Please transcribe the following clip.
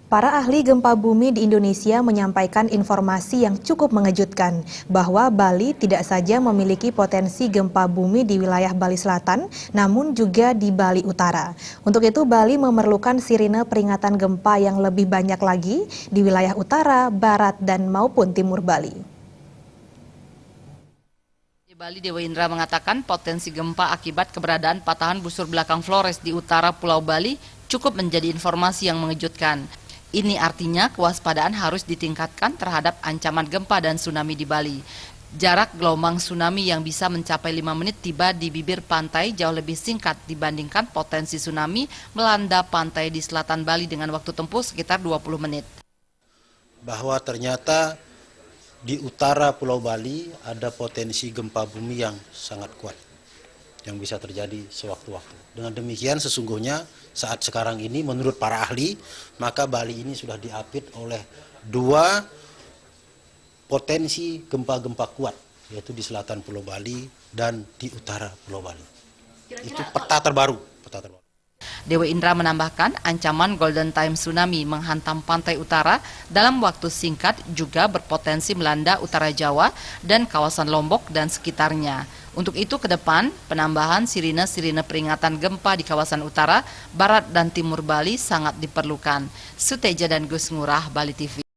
Para ahli gempa bumi di Indonesia menyampaikan informasi yang cukup mengejutkan bahwa Bali tidak saja memiliki potensi gempa bumi di wilayah Bali Selatan, namun juga di Bali Utara. Untuk itu, Bali memerlukan sirine peringatan gempa yang lebih banyak lagi di wilayah utara, barat, dan maupun timur Bali. Bali Dewa Indra mengatakan potensi gempa akibat keberadaan patahan busur belakang Flores di utara Pulau Bali cukup menjadi informasi yang mengejutkan. Ini artinya kewaspadaan harus ditingkatkan terhadap ancaman gempa dan tsunami di Bali. Jarak gelombang tsunami yang bisa mencapai 5 menit tiba di bibir pantai jauh lebih singkat dibandingkan potensi tsunami melanda pantai di selatan Bali dengan waktu tempuh sekitar 20 menit. Bahwa ternyata di utara Pulau Bali ada potensi gempa bumi yang sangat kuat yang bisa terjadi sewaktu-waktu. Dengan demikian sesungguhnya saat sekarang ini menurut para ahli, maka Bali ini sudah diapit oleh dua potensi gempa-gempa kuat, yaitu di selatan Pulau Bali dan di utara Pulau Bali. Itu peta terbaru. Dewa Indra menambahkan ancaman Golden Time Tsunami menghantam pantai utara dalam waktu singkat juga berpotensi melanda utara Jawa dan kawasan Lombok dan sekitarnya. Untuk itu ke depan, penambahan sirine-sirine peringatan gempa di kawasan utara, barat, dan timur Bali sangat diperlukan. Suteja dan Gus Ngurah, Bali TV.